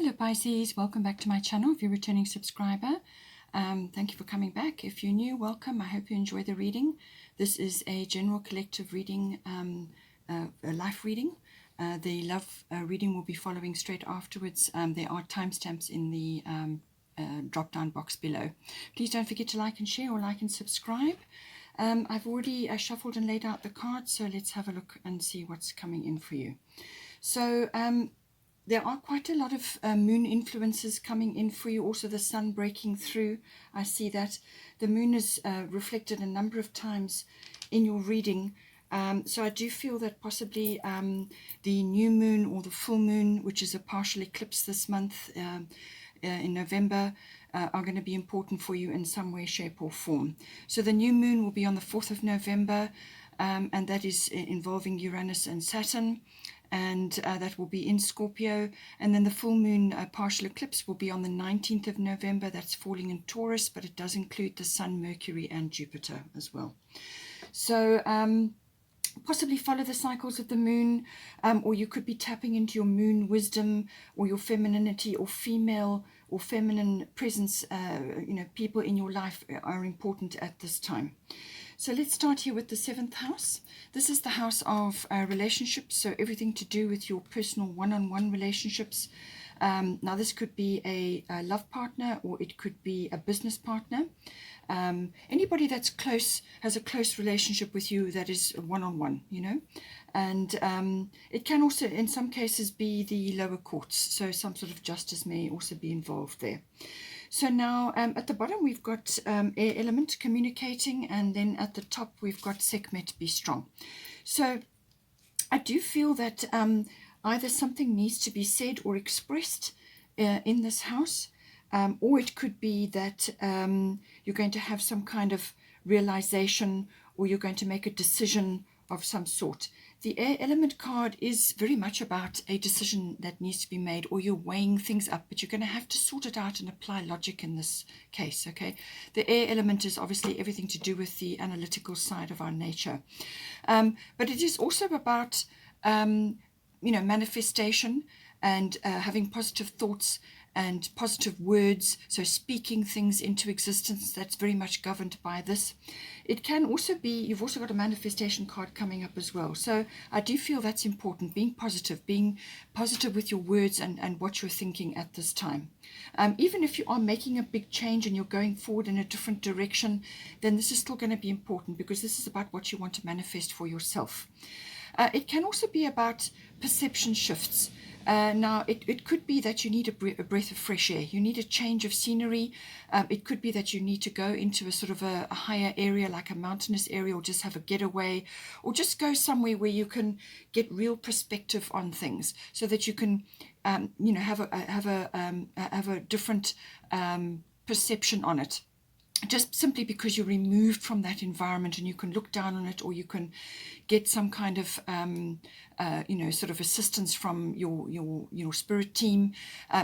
Hello Pisces, welcome back to my channel. If you're a returning subscriber, thank you for coming back. If you're new, welcome. I hope you enjoy the reading. This is a general collective reading, a life reading. The love reading will be following straight afterwards. There are timestamps in the drop down box below. Please don't forget to like and share or like and subscribe. I've already shuffled and laid out the cards, so let's have a look and see what's coming in for you. So there are quite a lot of moon influences coming in for you. Also the sun breaking through. I see that the moon is reflected a number of times in your reading. So I do feel that possibly the new moon or the full moon, which is a partial eclipse this month in November, are going to be important for you in some way, shape or form. So the new moon will be on the 4th of November, and that is involving Uranus and Saturn. And that will be in Scorpio, and then the full moon partial eclipse will be on the 19th of November. That's falling in Taurus, but it does include the Sun, Mercury and Jupiter as well. So possibly follow the cycles of the moon, or you could be tapping into your moon wisdom or your femininity or female or feminine presence. People in your life are important at this time. So let's start here with the 7th house. This is the house of relationships, so everything to do with your personal one-on-one relationships. Now this could be a love partner, or it could be a business partner. Anybody that's close, has a close relationship with you that is one-on-one, and it can also in some cases be the lower courts, so some sort of justice may also be involved there. So now at the bottom we've got air element communicating, and then at the top we've got Sekhmet, be strong. So I do feel that either something needs to be said or expressed in this house, or it could be that you're going to have some kind of realization, or you're going to make a decision of some sort. The air element card is very much about a decision that needs to be made, or you're weighing things up, but you're going to have to sort it out and apply logic in this case, okay? The air element is obviously everything to do with the analytical side of our nature. But it is also about, manifestation and having positive thoughts and positive words, so speaking things into existence. That's very much governed by this. It can also be, you've also got a manifestation card coming up as well. So I do feel that's important, being positive with your words and what you're thinking at this time. Even if you are making a big change and you're going forward in a different direction, then this is still going to be important, because this is about what you want to manifest for yourself. It can also be about perception shifts. Now, it could be that you need a breath of fresh air. You need a change of scenery. It could be that you need to go into a sort of a higher area, like a mountainous area, or just have a getaway, or just go somewhere where you can get real perspective on things, so that you can, have a different perception on it. Just simply because you're removed from that environment and you can look down on it, or you can get some kind of, sort of assistance from your spirit team.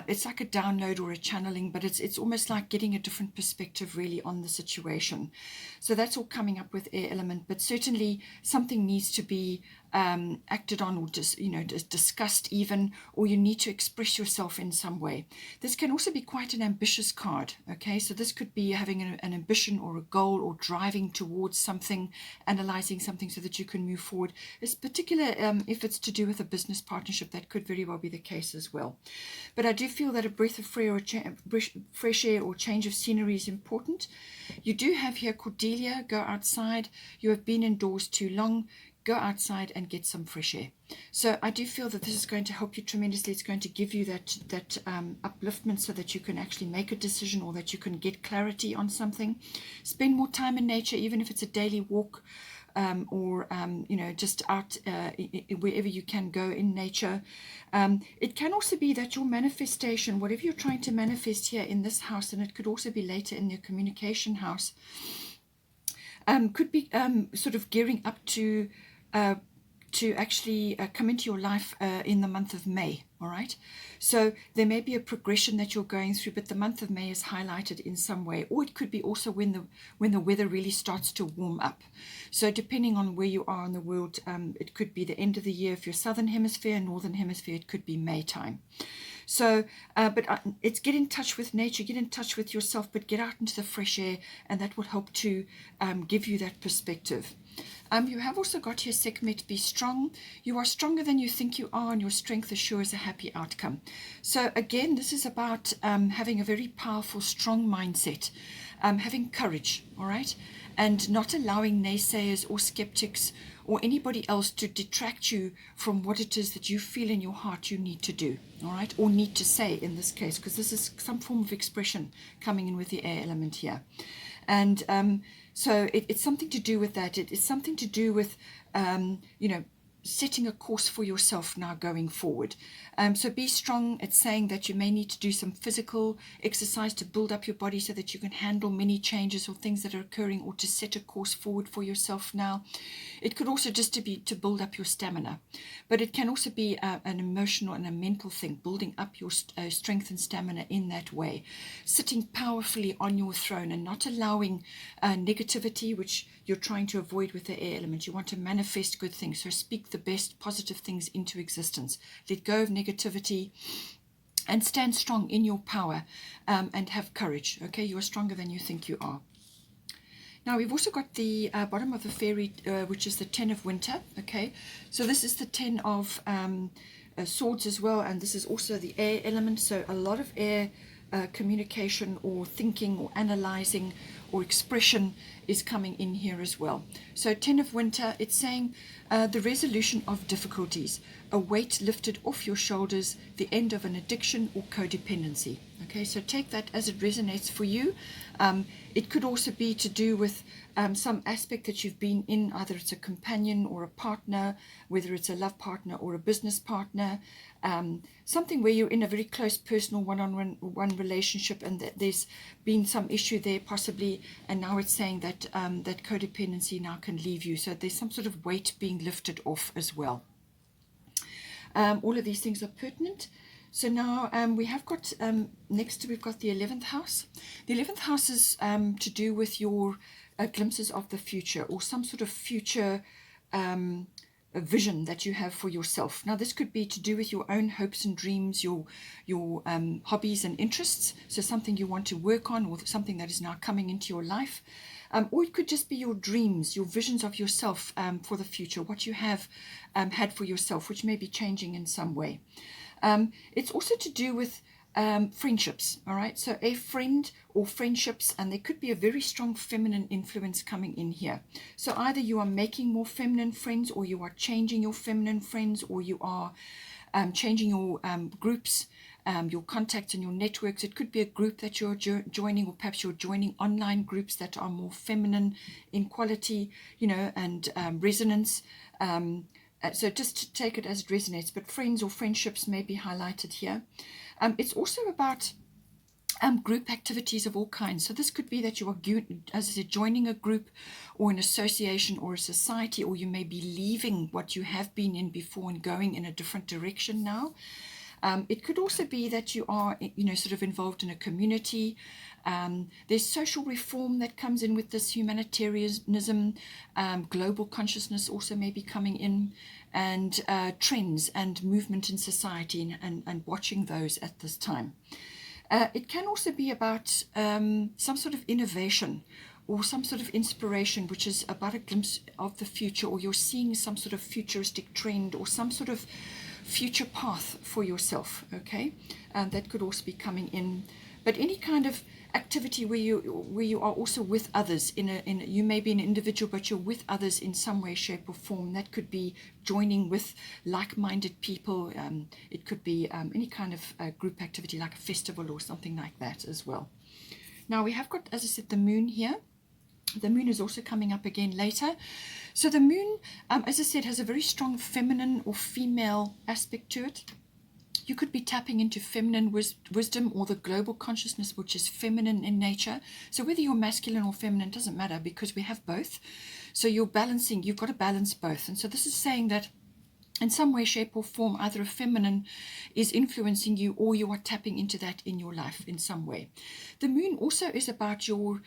It's like a download or a channeling, but it's almost like getting a different perspective really on the situation. So that's all coming up with air element, but certainly something needs to be acted on, or just discussed even, or you need to express yourself in some way. This can also be quite an ambitious card, okay? So this could be having an ambition or a goal, or driving towards something, analyzing something so that you can move forward. It's particular if it's to do with a business partnership, that could very well be the case as well. But I do feel that a breath of fresh air or change of scenery is important. You do have here Cordelia, go outside. You have been indoors too long. Go outside and get some fresh air. So I do feel that this is going to help you tremendously. It's going to give you that upliftment, so that you can actually make a decision, or that you can get clarity on something. Spend more time in nature, even if it's a daily walk, or just out wherever you can go in nature. It can also be that your manifestation, whatever you're trying to manifest here in this house, and it could also be later in your communication house, could be sort of gearing up to to actually come into your life in the month of May, all right? So there may be a progression that you're going through, but the month of May is highlighted in some way, or it could be also when the weather really starts to warm up. So depending on where you are in the world, it could be the end of the year if you're Southern Hemisphere, Northern Hemisphere, it could be May time. So, but it's get in touch with nature, get in touch with yourself, but get out into the fresh air, and that will help to give you that perspective. You have also got here, Sekhmet, be strong. You are stronger than you think you are, and your strength assures a happy outcome. So again, this is about having a very powerful, strong mindset, having courage, all right, and not allowing naysayers or skeptics or anybody else to detract you from what it is that you feel in your heart you need to do, all right, or need to say in this case, because this is some form of expression coming in with the air element here. And so it's something to do with that. It's something to do with, you know, setting a course for yourself now going forward. So be strong. It's saying that you may need to do some physical exercise to build up your body so that you can handle many changes or things that are occurring, or to set a course forward for yourself now. It could also just be to build up your stamina, but it can also be an emotional and a mental thing, building up your strength and stamina in that way, sitting powerfully on your throne and not allowing negativity, which you're trying to avoid with the air element. You want to manifest good things, so speak the best positive things into existence. Let go of negativity and stand strong in your power, and have courage. Okay, you are stronger than you think you are. Now we've also got the bottom of the fairy, which is the 10 of winter. Okay, so this is the 10 of swords as well, and this is also the air element. So a lot of air communication or thinking or analyzing or expression is coming in here as well. So 10 of winter, it's saying the resolution of difficulties, a weight lifted off your shoulders, the end of an addiction or codependency. Okay, so take that as it resonates for you. It could also be to do with some aspect that you've been in, either it's a companion or a partner, whether it's a love partner or a business partner, something where you're in a very close personal one-on-one relationship, and that there's been some issue there possibly, and now it's saying that that codependency now can leave you. So there's some sort of weight being lifted off as well. All of these things are pertinent. So now we have got, next we've got the 11th house. The 11th house is to do with your glimpses of the future, or some sort of future a vision that you have for yourself. Now this could be to do with your own hopes and dreams, your hobbies and interests, so something you want to work on, or something that is now coming into your life. Or it could just be your dreams, your visions of yourself for the future, what you have had for yourself, which may be changing in some way. It's also to do with friendships, all right? So a friend or friendships, and there could be a very strong feminine influence coming in here. So either you are making more feminine friends, or you are changing your feminine friends, or you are changing your groups, your contacts and your networks. It could be a group that you're joining, or perhaps you're joining online groups that are more feminine in quality, you know, and resonance. So just to take it as it resonates, but friends or friendships may be highlighted here. It's also about group activities of all kinds. So this could be that you are, as I said, joining a group or an association or a society, or you may be leaving what you have been in before and going in a different direction now. It could also be that you are, you know, sort of involved in a community. There's social reform that comes in with this, humanitarianism, global consciousness also may be coming in, and trends and movement in society, and watching those at this time. It can also be about some sort of innovation or some sort of inspiration, which is about a glimpse of the future, or you're seeing some sort of futuristic trend or some sort of future path for yourself. Okay, that could also be coming in. But any kind of activity where you are also with others, you may be an individual, but you're with others in some way, shape or form. That could be joining with like-minded people. It could be any kind of group activity, like a festival or something like that as well. Now we have got, as I said, the moon here. The moon is also coming up again later. So the moon, as I said, has a very strong feminine or female aspect to it. You could be tapping into feminine wisdom, or the global consciousness, which is feminine in nature. So whether you're masculine or feminine doesn't matter, because we have both. So you're balancing, you've got to balance both. And so this is saying that in some way, shape, or form, either a feminine is influencing you, or you are tapping into that in your life in some way. The moon also is about your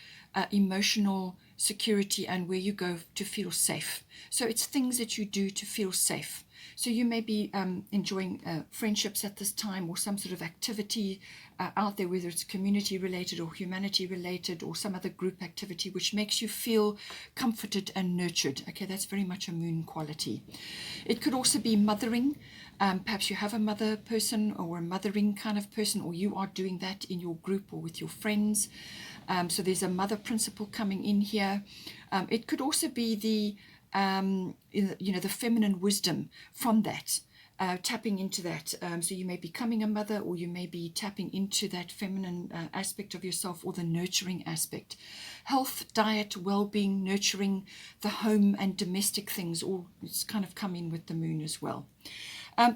emotional security and where you go to feel safe. So it's things that you do to feel safe. So you may be enjoying friendships at this time, or some sort of activity out there, whether it's community related or humanity related, or some other group activity which makes you feel comforted and nurtured. Okay, that's very much a moon quality. It could also be mothering. Perhaps you have a mother person or a mothering kind of person, or you are doing that in your group or with your friends. So there's a mother principle coming in here. It could also be the the feminine wisdom from that, tapping into that. So you may be becoming a mother, or you may be tapping into that feminine aspect of yourself, or the nurturing aspect. Health, diet, well-being, nurturing the home and domestic things, all it's kind of come in with the moon as well.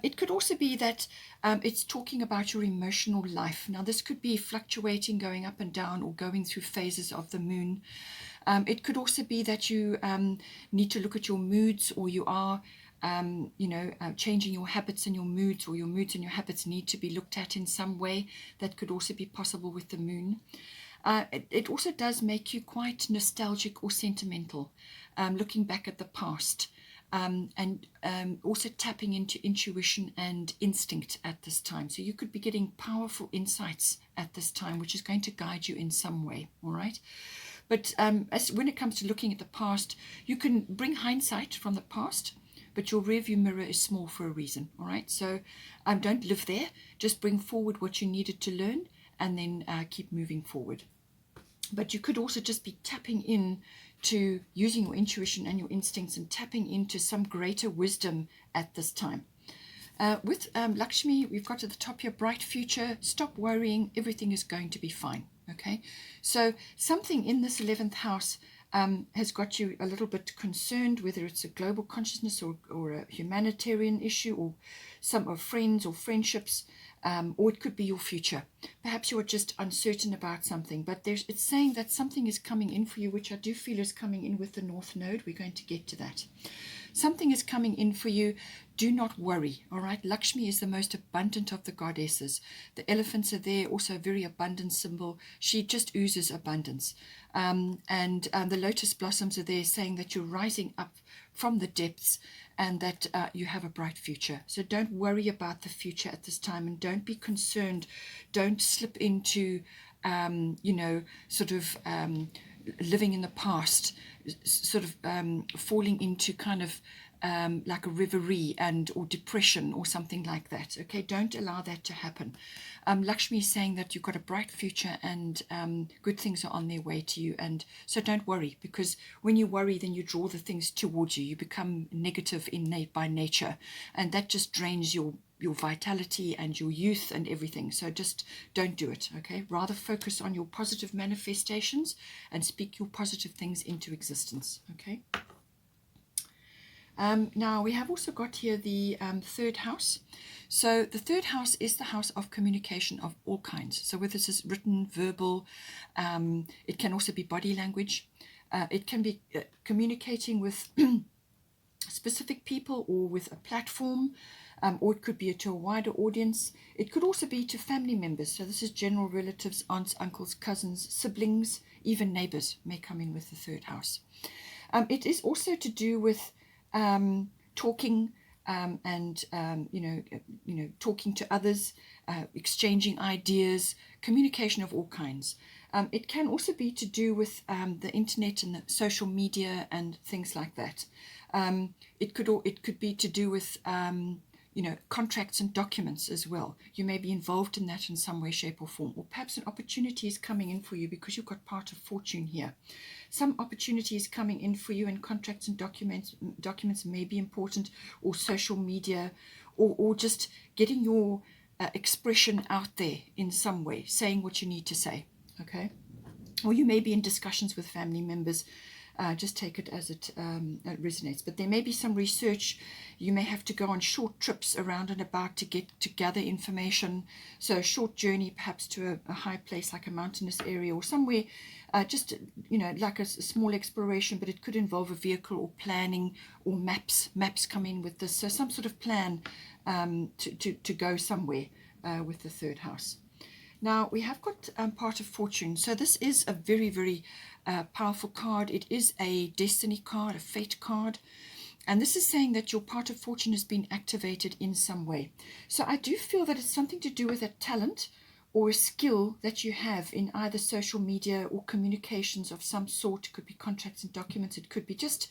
It could also be that it's talking about your emotional life. Now, this could be fluctuating, going up and down, or going through phases of the moon. It could also be that you need to look at your moods, or you are changing your habits and your moods, or your moods and your habits need to be looked at in some way. That could also be possible with the moon. It also does make you quite nostalgic or sentimental, looking back at the past. And also tapping into intuition and instinct at this time. So you could be getting powerful insights at this time, which is going to guide you in some way, all right? But when it comes to looking at the past, you can bring hindsight from the past, but your rearview mirror is small for a reason, all right? So don't live there. Just bring forward what you needed to learn, and then keep moving forward. But you could also just be tapping in to using your intuition and your instincts, and tapping into some greater wisdom at this time. With Lakshmi, we've got at the top here, bright future, stop worrying, everything is going to be fine. Okay, so something in this 11th house has got you a little bit concerned, whether it's a global consciousness, or a humanitarian issue, or some of friends or friendships, or it could be your future. Perhaps you are just uncertain about something, but it's saying that something is coming in for you, which I do feel is coming in with the North Node. We're going to get to that. Something is coming in for you. Do not worry, all right? Lakshmi is the most abundant of the goddesses. The elephants are there, also a very abundant symbol. She just oozes abundance. And the lotus blossoms are there, saying that you're rising up from the depths, and that you have a bright future. So don't worry about the future at this time, and don't be concerned. Don't slip into, sort of living in the past, sort of falling into kind of like a reverie or depression or something like that. Okay, don't allow that to happen. Lakshmi is saying that you've got a bright future, and good things are on their way to you. And so don't worry, because when you worry, then you draw the things towards you. You become negative by nature, and that just drains your vitality and your youth and everything. So just don't do it, okay? Rather focus on your positive manifestations and speak your positive things into existence, okay? Now we have also got here the third house. So the third house is the house of communication of all kinds. So whether this is written, verbal, it can also be body language. It can be communicating with specific people, or with a platform, or it could be to a wider audience. It could also be to family members. So this is general relatives, aunts, uncles, cousins, siblings, even neighbors may come in with the third house. It is also to do with talking, and talking to others, exchanging ideas, communication of all kinds. It can also be to do with the internet and the social media and things like that. It could be to do with contracts and documents as well. You may be involved in that in some way, shape, or form, or perhaps an opportunity is coming in for you because you've got part of fortune here. Some opportunity is coming in for you, and contracts and documents may be important, or social media, or just getting your expression out there in some way, saying what you need to say, okay? Or you may be in discussions with family members, Just take it as it resonates. But there may be some research. You may have to go on short trips around and about to gather information. So a short journey perhaps to a high place like a mountainous area or somewhere, just, you know, like a small exploration, but it could involve a vehicle or planning or maps. Maps come in with this. So some sort of plan to go somewhere with the third house. Now we have got part of fortune. So this is a very, very powerful card. It is a destiny card, a fate card. And this is saying that your part of fortune has been activated in some way. So I do feel that it's something to do with a talent or a skill that you have in either social media or communications of some sort. It could be contracts and documents. It could be just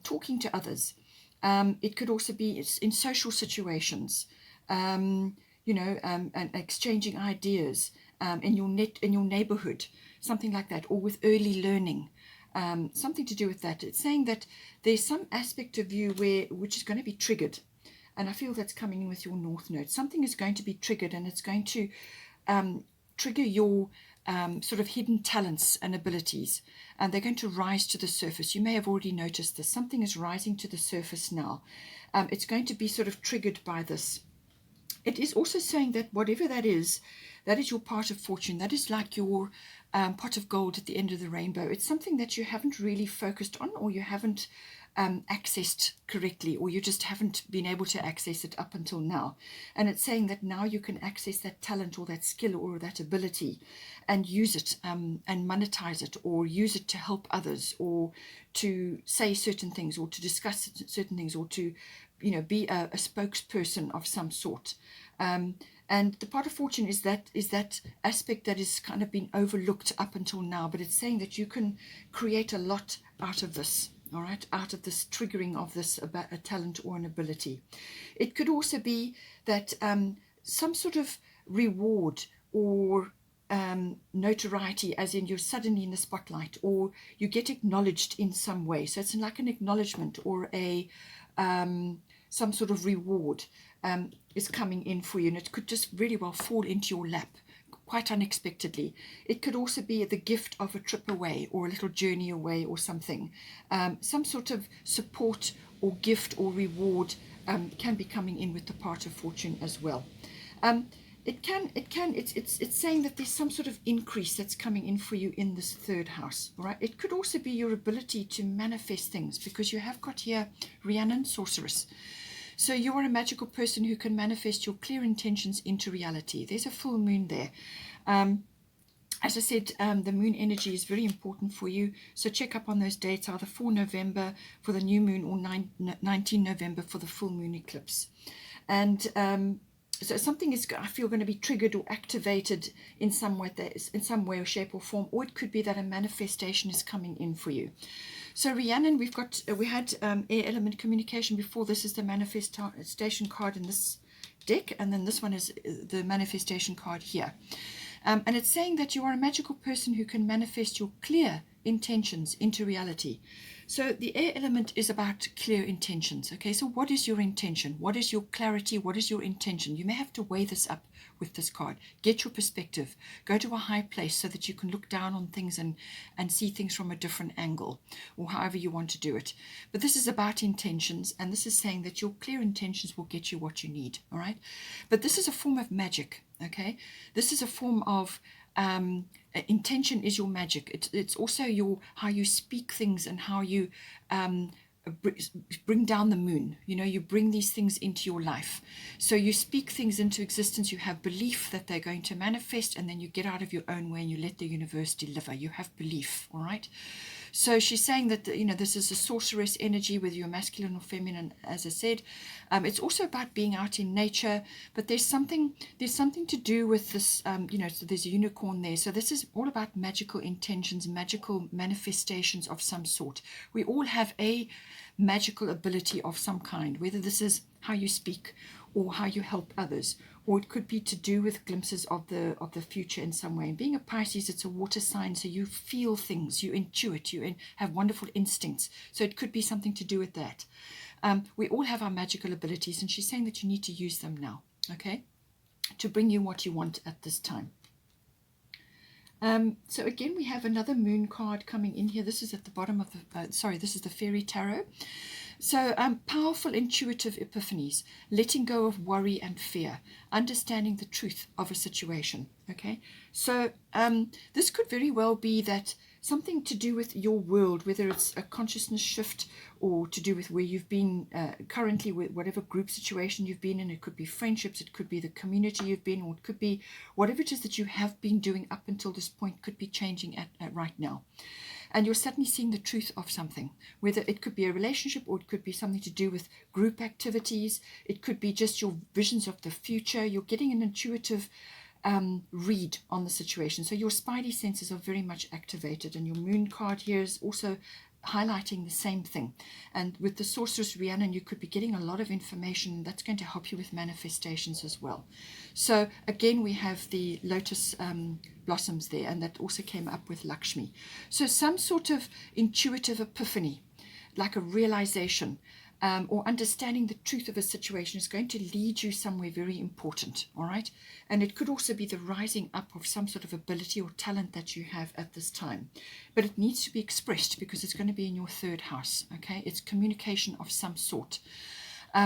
talking to others. It could also be in social situations. You know, and exchanging ideas in your neighborhood, something like that, or with early learning, something to do with that. It's saying that there's some aspect of you which is going to be triggered, and I feel that's coming in with your North Node. Something is going to be triggered, and it's going to trigger your sort of hidden talents and abilities, and they're going to rise to the surface. You may have already noticed this. Something is rising to the surface now. It's going to be sort of triggered by this. It is also saying that whatever that is your part of fortune. That is like your pot of gold at the end of the rainbow. It's something that you haven't really focused on, or you haven't accessed correctly, or you just haven't been able to access it up until now. And it's saying that now you can access that talent or that skill or that ability and use it and monetize it, or use it to help others, or to say certain things, or to discuss certain things, or to, you know, be a spokesperson of some sort. And the part of fortune is that aspect that is kind of been overlooked up until now, but it's saying that you can create a lot out of this, all right, out of this triggering of this about a talent or an ability. It could also be that some sort of reward or notoriety, as in you're suddenly in the spotlight, or you get acknowledged in some way. So it's like an acknowledgement or a some sort of reward is coming in for you, and it could just really well fall into your lap quite unexpectedly. It could also be the gift of a trip away, or a little journey away, or something. Some sort of support or gift or reward can be coming in with the part of fortune as well. It's saying that there's some sort of increase that's coming in for you in this third house, all right? It could also be your ability to manifest things, because you have got here Rhiannon, Sorceress. So you are a magical person who can manifest your clear intentions into reality. There's a full moon there. As I said, the moon energy is very important for you. So check up on those dates, either 4 November for the new moon, or 19 November for the full moon eclipse. And so something is, I feel, going to be triggered or activated in some way, or shape or form, or it could be that a manifestation is coming in for you. So Rhiannon, we had air element communication before. This is the manifestation card in this deck, and then this one is the manifestation card here. And it's saying that you are a magical person who can manifest your clear intentions into reality. So the air element is about clear intentions. Okay, so what is your intention? What is your clarity? What is your intention? You may have to weigh this up with this card. Get your perspective. Go to a high place so that you can look down on things and see things from a different angle, or however you want to do it. But this is about intentions, and this is saying that your clear intentions will get you what you need, all right? But this is a form of magic, okay? This is a form of intention is your magic. It's also how you speak things, and how you bring down the moon. You know, you bring these things into your life. So you speak things into existence. You have belief that they're going to manifest, and then you get out of your own way and you let the universe deliver. You have belief, all right? So she's saying that, you know, this is a sorceress energy, whether you're masculine or feminine, as I said. It's also about being out in nature, but there's something to do with this, you know, so there's a unicorn there. So this is all about magical intentions, magical manifestations of some sort. We all have a magical ability of some kind, whether this is how you speak or how you help others, or it could be to do with glimpses of the future in some way. And being a Pisces, it's a water sign, so you feel things, you intuit, you have wonderful instincts. So it could be something to do with that. We all have our magical abilities, and she's saying that you need to use them now, okay, to bring you what you want at this time. So again, we have another moon card coming in here. This is at the bottom of the, this is the Fairy Tarot. So powerful intuitive epiphanies, letting go of worry and fear, understanding the truth of a situation. Okay, so this could very well be that something to do with your world, whether it's a consciousness shift or to do with where you've been currently, with whatever group situation you've been in. It could be friendships, it could be the community you've been, or it could be whatever it is that you have been doing up until this point could be changing at right now. And you're suddenly seeing the truth of something, whether it could be a relationship or it could be something to do with group activities. It could be just your visions of the future. You're getting an intuitive read on the situation. So your spidey senses are very much activated, and your moon card here is also highlighting the same thing. And with the Sorceress Rhiannon, you could be getting a lot of information that's going to help you with manifestations as well. So again, we have the lotus blossoms there, and that also came up with Lakshmi. So some sort of intuitive epiphany, like a realization, or understanding the truth of a situation is going to lead you somewhere very important, all right? And it could also be the rising up of some sort of ability or talent that you have at this time. But it needs to be expressed because it's going to be in your third house, okay? It's communication of some sort.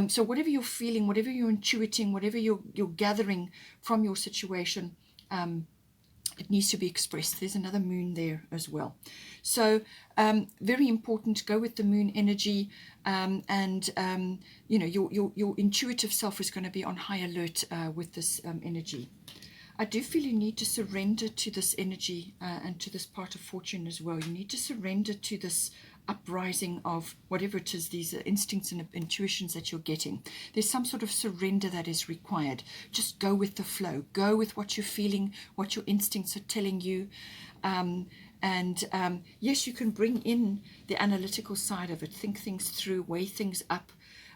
So whatever you're feeling, whatever you're intuiting, whatever you're gathering from your situation, it needs to be expressed. There's another moon there as well. So very important, go with the moon energy, and you know, your intuitive self is going to be on high alert with this energy. I do feel you need to surrender to this energy and to this part of fortune as well. You need to surrender to this uprising of whatever it is, these instincts and intuitions that you're getting. There's some sort of surrender that is required. Just go with the flow. Go with what you're feeling, what your instincts are telling you. Yes, you can bring in the analytical side of it, think things through, weigh things up.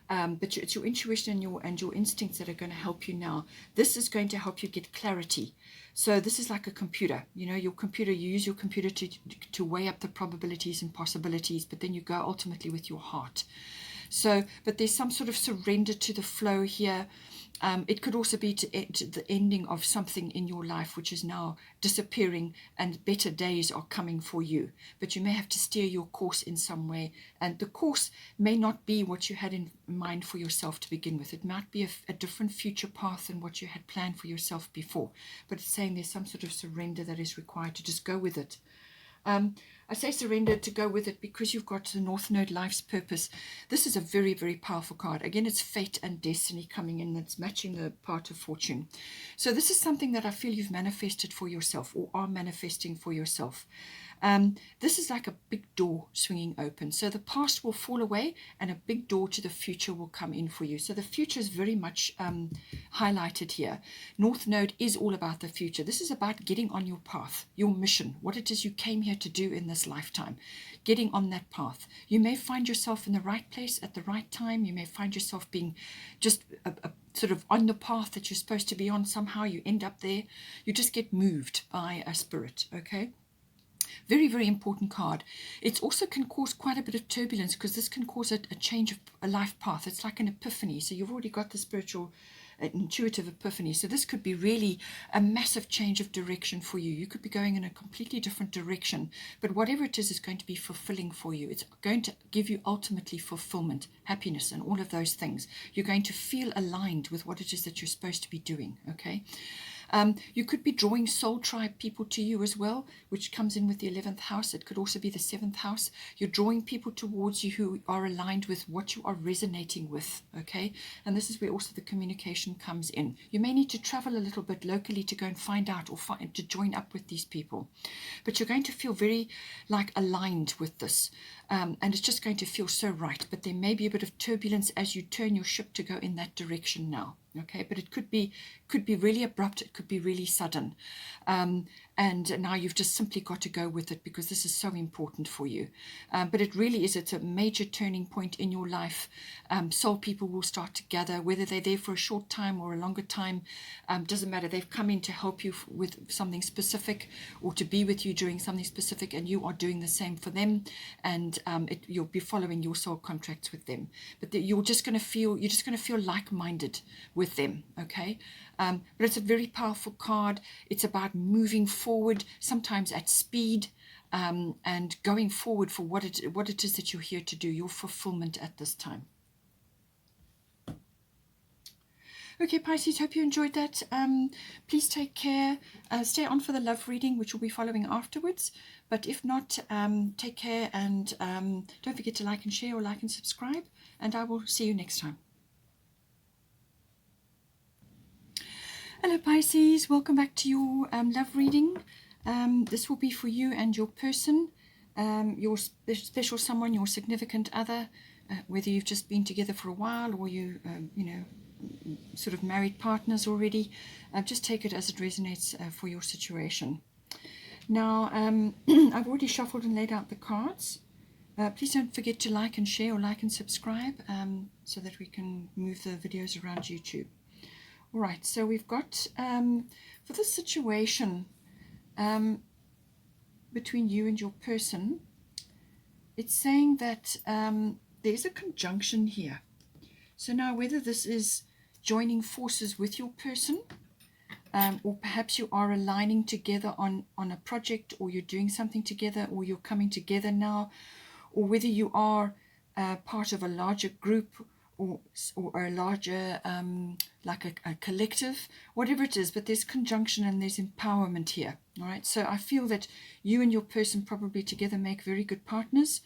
But it's your intuition and your instincts that are going to help you now. This is going to help you get clarity. So this is like a computer. You know, your computer, you use your computer to weigh up the probabilities and possibilities, but then you go ultimately with your heart. So, but there's some sort of surrender to the flow here. It could also be to the ending of something in your life which is now disappearing, and better days are coming for you. But you may have to steer your course in some way, and the course may not be what you had in mind for yourself to begin with. It might be a different future path than what you had planned for yourself before. But it's saying there's some sort of surrender that is required to just go with it. I say surrender to go with it because you've got the North Node, life's purpose. This is a very, very powerful card. Again, it's fate and destiny coming in. That's matching the part of fortune. So this is something that I feel you've manifested for yourself or are manifesting for yourself. This is like a big door swinging open. So the past will fall away and a big door to the future will come in for you. So the future is very much highlighted here. North Node is all about the future. This is about getting on your path, your mission, what it is you came here to do in this lifetime, getting on that path. You may find yourself in the right place at the right time. You may find yourself being just a sort of on the path that you're supposed to be on. Somehow you end up there. You just get moved by a spirit, okay? Very, very important card. It also can cause quite a bit of turbulence because this can cause a change of a life path. It's like an epiphany. So you've already got the spiritual intuitive epiphany. So this could be really a massive change of direction for you. You could be going in a completely different direction, but whatever it is going to be fulfilling for you. It's going to give you ultimately fulfillment, happiness, and all of those things. You're going to feel aligned with what it is that you're supposed to be doing, okay? You could be drawing soul tribe people to you as well, which comes in with the 11th house. It could also be the 7th house. You're drawing people towards you who are aligned with what you are resonating with, okay? And this is where also the communication comes in. You may need to travel a little bit locally to go and find out or to join up with these people. But you're going to feel very like aligned with this. And it's just going to feel so right. But there may be a bit of turbulence as you turn your ship to go in that direction now. Okay, but it could be really abrupt. It could be really sudden, and now you've just simply got to go with it because this is so important for you. But it really is. It's a major turning point in your life. Soul people will start to gather, whether they're there for a short time or a longer time. Doesn't matter. They've come in to help you with something specific or to be with you during something specific, and you are doing the same for them. And you'll be following your soul contracts with them. But you're just going to feel like-minded with them, okay? But it's a very powerful card. It's about moving forward, sometimes at speed, and going forward for what it is that you're here to do, your fulfillment at this time. Okay, Pisces, hope you enjoyed that. Please take care. Stay on for the love reading, which will be following afterwards. But if not, take care, and don't forget to like and share, or like and subscribe. And I will see you next time. Hello, Pisces. Welcome back to your love reading. This will be for you and your person, your special someone, your significant other, whether you've just been together for a while, or you know, sort of married partners already. Just take it as it resonates for your situation. Now, I've already shuffled and laid out the cards. Please don't forget to like and share, or like and subscribe, so that we can move the videos around YouTube. All right, so we've got, for this situation between you and your person, it's saying that there's a conjunction here. So now, whether this is joining forces with your person, or perhaps you are aligning together on a project, or you're doing something together, or you're coming together now, or whether you are part of a larger group, or a larger, like a collective, whatever it is, but there's conjunction and there's empowerment here. All right, so I feel that you and your person probably together make very good partners.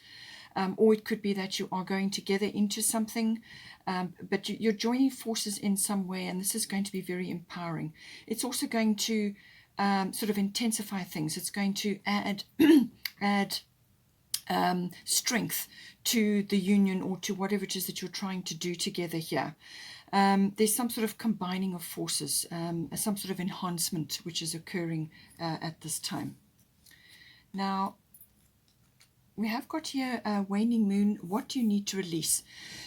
Or it could be that you are going together into something, but you're joining forces in some way, and this is going to be very empowering. It's also going to sort of intensify things. It's going to add strength to the union, or to whatever it is that you're trying to do together here. There's some sort of combining of forces, some sort of enhancement which is occurring at this time. Now, we have got here a waning moon. What do you need to release?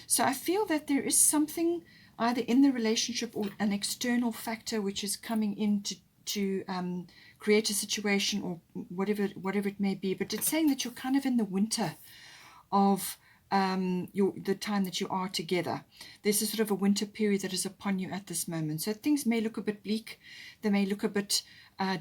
So I feel that there is something either in the relationship or an external factor which is coming in to create a situation, or whatever it may be. But it's saying that you're kind of in the winter of the time that you are together. There's a sort of a winter period that is upon you at this moment. So things may look a bit bleak. They may look a bit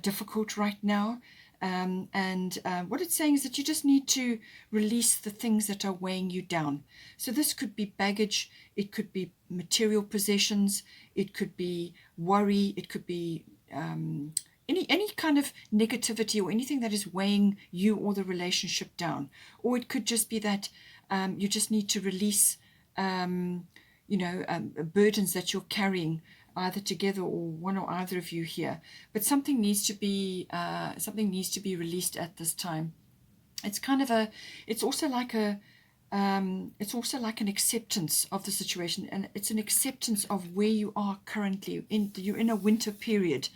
difficult right now. What it's saying is that you just need to release the things that are weighing you down. So this could be baggage, it could be material possessions, it could be worry, it could be any kind of negativity, or anything that is weighing you or the relationship down. Or it could just be that you just need to release burdens that you're carrying, either together or one or either of you here. But something needs to be released at this time. It's kind of it's also like an acceptance of the situation, and it's an acceptance of where you are currently. You're in a winter period,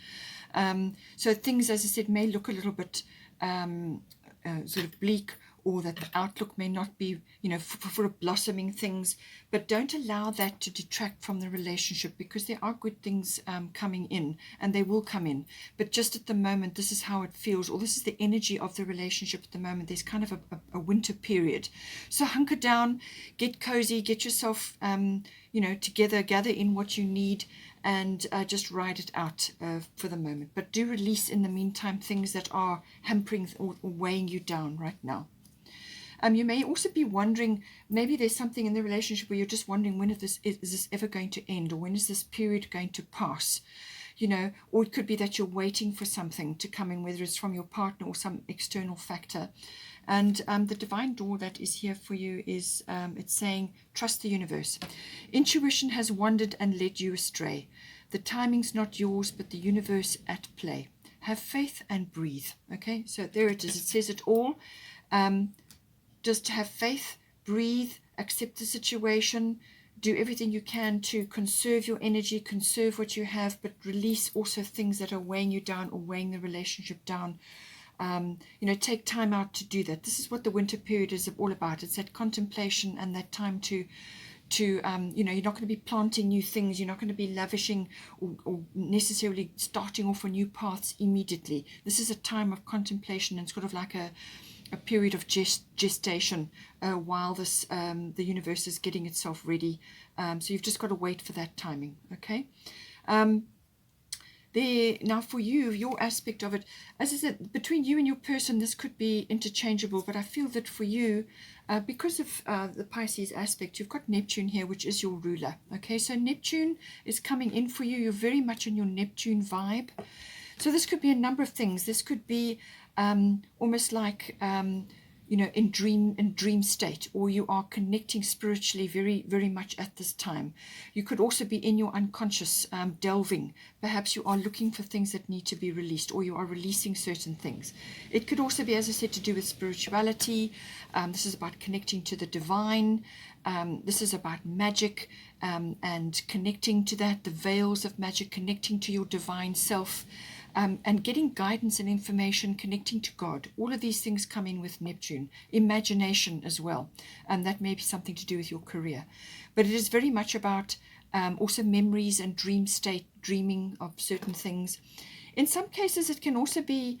so things, as I said, may look a little bit sort of bleak, or that the outlook may not be, full of blossoming things. But don't allow that to detract from the relationship, because there are good things coming in, and they will come in. But just at the moment, this is how it feels, or this is the energy of the relationship at the moment. There's kind of a winter period. So hunker down, get cozy, get yourself, together, gather in what you need, and just ride it out for the moment. But do release in the meantime things that are hampering or weighing you down right now. You may also be wondering, maybe there's something in the relationship where you're just wondering, when is this ever going to end, or when is this period going to pass? Or it could be that you're waiting for something to come in, whether it's from your partner or some external factor. And the divine door that is here for you is, it's saying, trust the universe. Intuition has wandered and led you astray. The timing's not yours, but the universe at play. Have faith and breathe. Okay, so there it is. It says it all. Just have faith, breathe, accept the situation, do everything you can to conserve your energy, conserve what you have, but release also things that are weighing you down or weighing the relationship down. Take time out to do that. This is what the winter period is all about. It's that contemplation and that time to you're not going to be planting new things. You're not going to be lavishing or necessarily starting off on new paths immediately. This is a time of contemplation, and sort of like a a period of gestation while this the universe is getting itself ready. So you've just got to wait for that timing, okay? Now for you, your aspect of it, as I said, between you and your person, this could be interchangeable, but I feel that for you, because of the Pisces aspect, you've got Neptune here, which is your ruler, okay? So Neptune is coming in for you. You're very much in your Neptune vibe. So this could be a number of things. This could be almost like, you know, in dream state, or you are connecting spiritually very, very much at this time. You could also be in your unconscious, delving. Perhaps you are looking for things that need to be released, or you are releasing certain things. It could also be, as I said, to do with spirituality. This is about connecting to the divine. This is about magic and connecting to that, the veils of magic, connecting to your divine self. And getting guidance and information, connecting to God. All of these things come in with Neptune. Imagination as well. That may be something to do with your career. But it is very much about also memories and dream state, dreaming of certain things. In some cases, it can also be,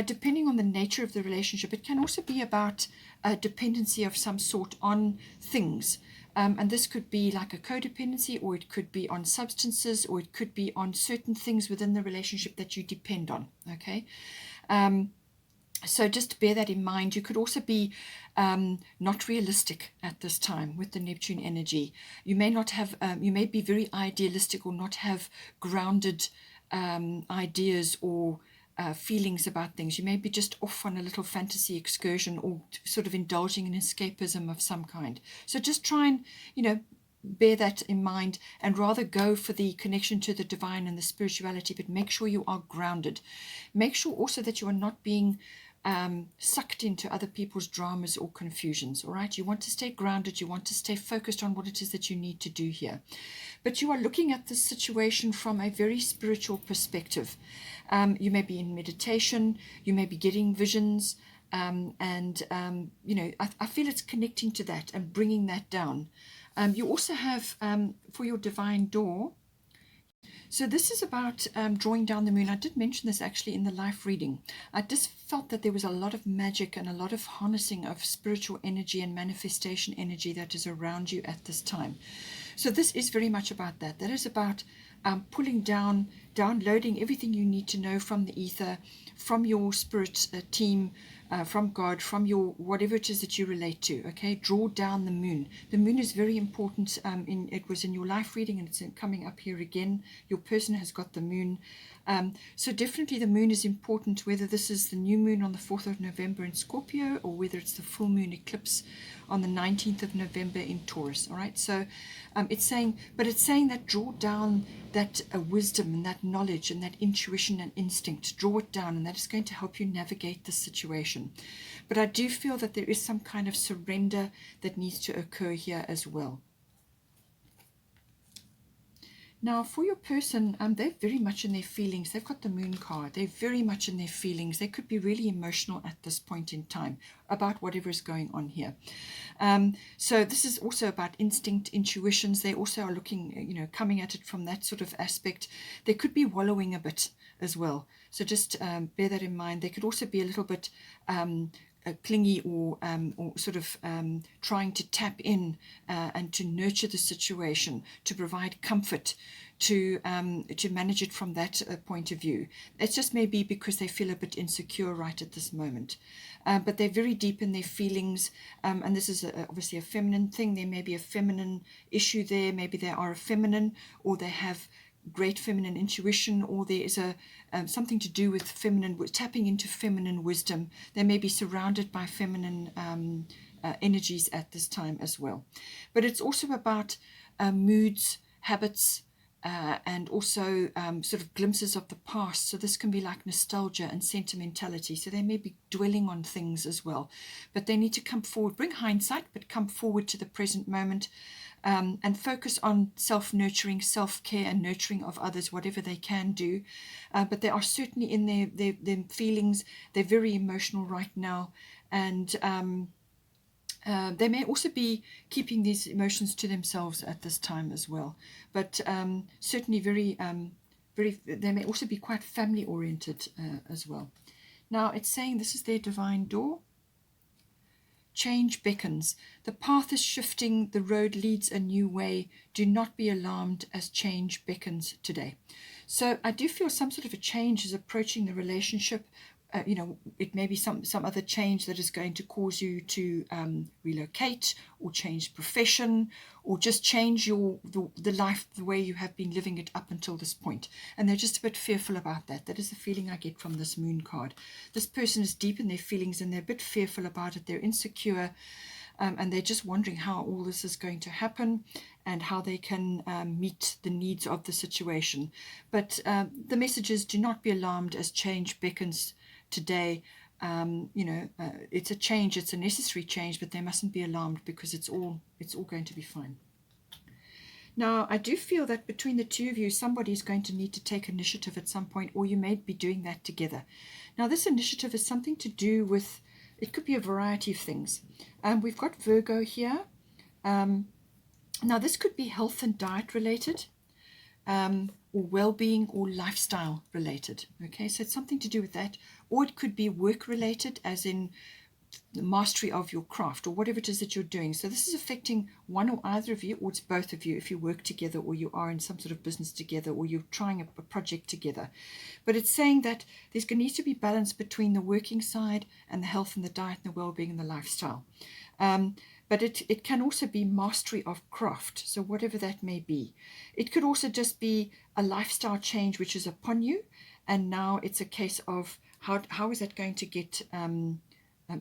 depending on the nature of the relationship, it can also be about a dependency of some sort on things. And this could be like a codependency, or it could be on substances, or it could be on certain things within the relationship that you depend on, okay? So just bear that in mind. You could also be not realistic at this time with the Neptune energy. You may not have, you may be very idealistic or not have grounded ideas or feelings about things. You may be just off on a little fantasy excursion, or sort of indulging in escapism of some kind. So just try and, you know, bear that in mind, and rather go for the connection to the divine and the spirituality, but make sure you are grounded. Make sure also that you are not being sucked into other people's dramas or confusions, all right? You want to stay grounded. You want to stay focused on what it is that you need to do here. But you are looking at this situation from a very spiritual perspective. You may be in meditation. You may be getting visions. You know, I feel it's connecting to that and bringing that down. You also have, for your divine door, so this is about drawing down the moon. I did mention this actually in the life reading. I just felt that there was a lot of magic and a lot of harnessing of spiritual energy and manifestation energy that is around you at this time. So this is very much about that. That is about pulling down, downloading everything you need to know from the ether, from your spirit team, from God, from your whatever it is that you relate to. Okay, draw down the moon. The moon is very important. It was in your life reading, and it's coming up here again. Your person has got the moon. So definitely the moon is important, whether this is the new moon on the 4th of November in Scorpio, or whether it's the full moon eclipse on the 19th of November in Taurus. All right, so it's saying that draw down that wisdom and that knowledge and that intuition and instinct. Draw it down, and that is going to help you navigate the situation. But I do feel that there is some kind of surrender that needs to occur here as well. Now, for your person, they're very much in their feelings. They've got the moon card. They're very much in their feelings. They could be really emotional at this point in time about whatever is going on here. So this is also about instinct, intuitions. They also are looking, you know, coming at it from that sort of aspect. They could be wallowing a bit as well. So just bear that in mind. They could also be a little bit clingy, or sort of trying to tap in and to nurture the situation, to provide comfort, to manage it from that point of view. It's just maybe because they feel a bit insecure right at this moment. But they're very deep in their feelings, and this is obviously a feminine thing. There may be a feminine issue there. Maybe they are a feminine, or they have great feminine intuition, or there is a something to do with feminine, tapping into feminine wisdom. They may be surrounded by feminine energies at this time as well. But it's also about moods, habits, and also sort of glimpses of the past. So this can be like nostalgia and sentimentality. So they may be dwelling on things as well, but they need to come forward, bring hindsight, but come forward to the present moment. And focus on self-nurturing, self-care, and nurturing of others, whatever they can do. But they are certainly in their feelings. They're very emotional right now. And they may also be keeping these emotions to themselves at this time as well. But certainly very, they may also be quite family-oriented as well. Now, it's saying this is their divine door. Change beckons. The path is shifting. The road leads a new way. Do not be alarmed as change beckons today. So I do feel some sort of a change is approaching the relationship. It may be some other change that is going to cause you to relocate or change profession or just change the life the way you have been living it up until this point. And they're just a bit fearful about that. That is the feeling I get from this moon card. This person is deep in their feelings and they're a bit fearful about it. They're insecure. And they're just wondering how all this is going to happen and how they can meet the needs of the situation. But the message is, do not be alarmed as change beckons today. It's a change, it's a necessary change, but they mustn't be alarmed because it's all going to be fine. Now, I do feel that between the two of you, somebody is going to need to take initiative at some point, or you may be doing that together. Now, this initiative is something to do with, it could be a variety of things. We've got Virgo here. Now, this could be health and diet related, or well-being or lifestyle related. Okay, so it's something to do with that. Or it could be work related, as in the mastery of your craft or whatever it is that you're doing. So this is affecting one or either of you, or it's both of you if you work together or you are in some sort of business together or you're trying a project together. But it's saying that there's going to need to be balance between the working side and the health and the diet and the well-being and the lifestyle. But it can also be mastery of craft, so whatever that may be. It could also just be a lifestyle change which is upon you, and now it's a case of how is that going to get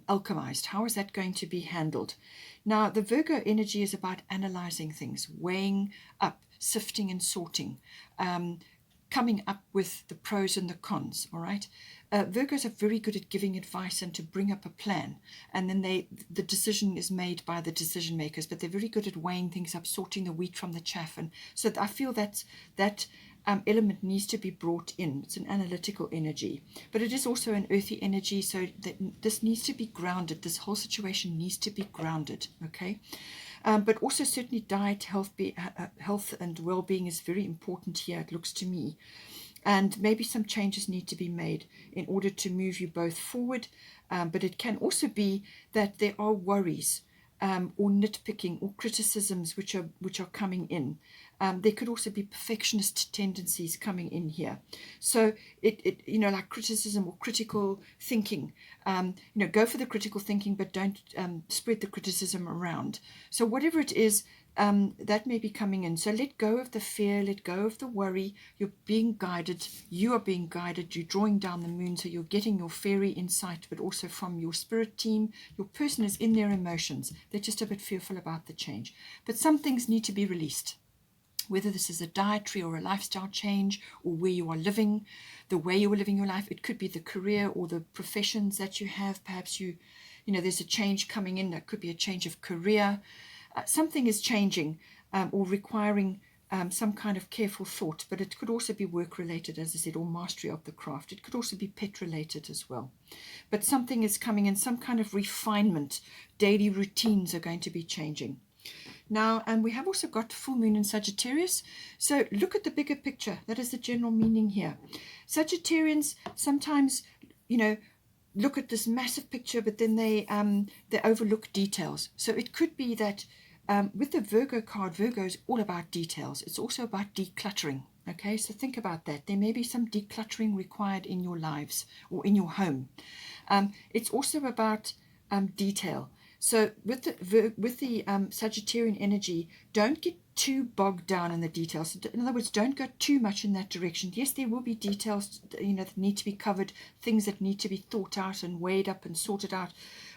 alchemized? How is that going to be handled? Now, the Virgo energy is about analyzing things, weighing up, sifting and sorting, coming up with the pros and the cons, all right? Virgos are very good at giving advice and to bring up a plan, and then the decision is made by the decision makers, but they're very good at weighing things up, sorting the wheat from the chaff, and so I feel that element needs to be brought in. It's an analytical energy, but it is also an earthy energy, so that this needs to be grounded. This whole situation needs to be grounded, okay? But also certainly diet, health and well-being is very important here, it looks to me. And maybe some changes need to be made in order to move you both forward. But it can also be that there are worries or nitpicking or criticisms which are coming in. There could also be perfectionist tendencies coming in here. So it like criticism or critical thinking. Go for the critical thinking, but don't spread the criticism around. So whatever it is, that may be coming in. So let go of the fear, let go of the worry. You're being guided. You are being guided. You're drawing down the moon, so you're getting your fairy insight, but also from your spirit team. Your person is in their emotions. They're just a bit fearful about the change. But some things need to be released. Whether this is a dietary or a lifestyle change, or where you are living, the way you are living your life. It could be the career or the professions that you have. Perhaps there's a change coming in. That could be a change of career. Something is changing or requiring some kind of careful thought, but it could also be work-related, as I said, or mastery of the craft. It could also be pet-related as well. But something is coming in, some kind of refinement. Daily routines are going to be changing. Now, we have also got full moon in Sagittarius. So look at the bigger picture. That is the general meaning here. Sagittarians sometimes, look at this massive picture, but then they overlook details. So it could be that with the Virgo card, Virgo is all about details. It's also about decluttering. Okay, so think about that. There may be some decluttering required in your lives or in your home. It's also about detail. So with the Sagittarian energy, don't get too bogged down in the details. In other words, don't go too much in that direction. Yes, there will be details, that need to be covered, things that need to be thought out and weighed up and sorted out.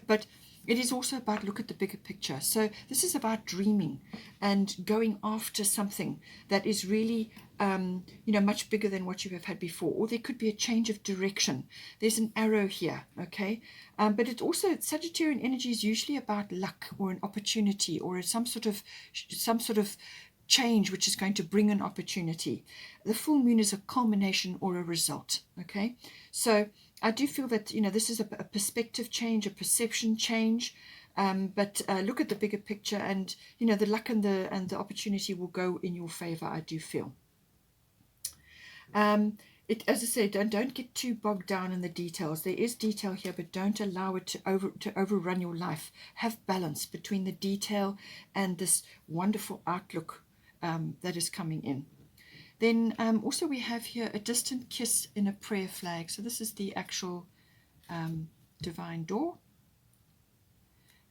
But it is also about look at the bigger picture. So this is about dreaming and going after something that is really, much bigger than what you have had before. Or there could be a change of direction. There's an arrow here, okay? But it also, Sagittarian energy is usually about luck or an opportunity or some sort of change which is going to bring an opportunity. The full moon is a culmination or a result, okay? So I do feel that, this is a perspective change, a perception change, but look at the bigger picture, and, the luck and the opportunity will go in your favor, I do feel. as I say, don't get too bogged down in the details. There is detail here, but don't allow it to overrun your life. Have balance between the detail and this wonderful outlook that is coming in. Then also we have here a distant kiss in a prayer flag. So this is the actual divine door.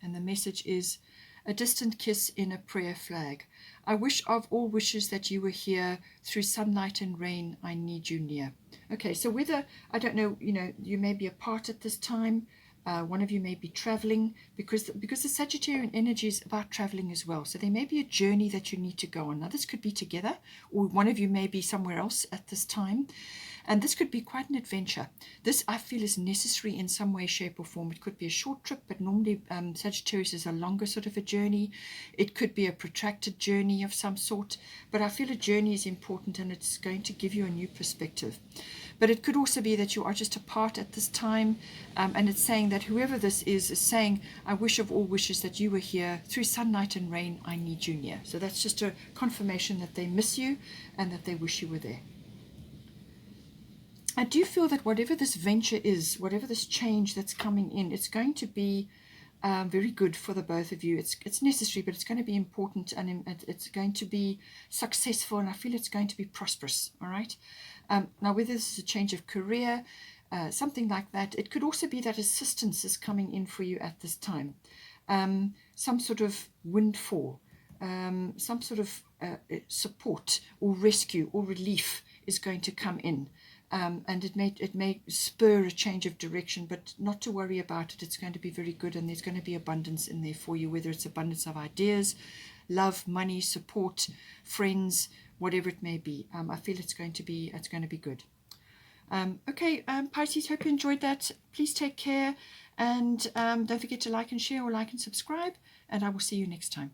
And the message is a distant kiss in a prayer flag. I wish of all wishes that you were here. Through sunlight and rain, I need you near. Okay, so whether, I don't know, you may be apart at this time. One of you may be traveling, because the Sagittarian energy is about traveling as well. So there may be a journey that you need to go on. Now this could be together, or one of you may be somewhere else at this time. And this could be quite an adventure. This, I feel, is necessary in some way, shape, or form. It could be a short trip, but normally Sagittarius is a longer sort of a journey. It could be a protracted journey of some sort. But I feel a journey is important, and it's going to give you a new perspective. But it could also be that you are just apart at this time, and it's saying that whoever this is saying, I wish of all wishes that you were here. Through sunlight and rain, I need you near. So that's just a confirmation that they miss you and that they wish you were there. I do feel that whatever this venture is, whatever this change that's coming in, it's going to be very good for the both of you. It's necessary, but it's going to be important, and it's going to be successful, and I feel it's going to be prosperous. All right. Now, whether this is a change of career, something like that, it could also be that assistance is coming in for you at this time. Some sort of windfall, some sort of support or rescue or relief is going to come in. And it may spur a change of direction, but not to worry about it. It's going to be very good, and there's going to be abundance in there for you, whether it's abundance of ideas, love, money, support, friends, whatever it may be. I feel it's going to be good. Okay, Pisces, hope you enjoyed that. Please take care, and don't forget to like and share, or like and subscribe, and I will see you next time.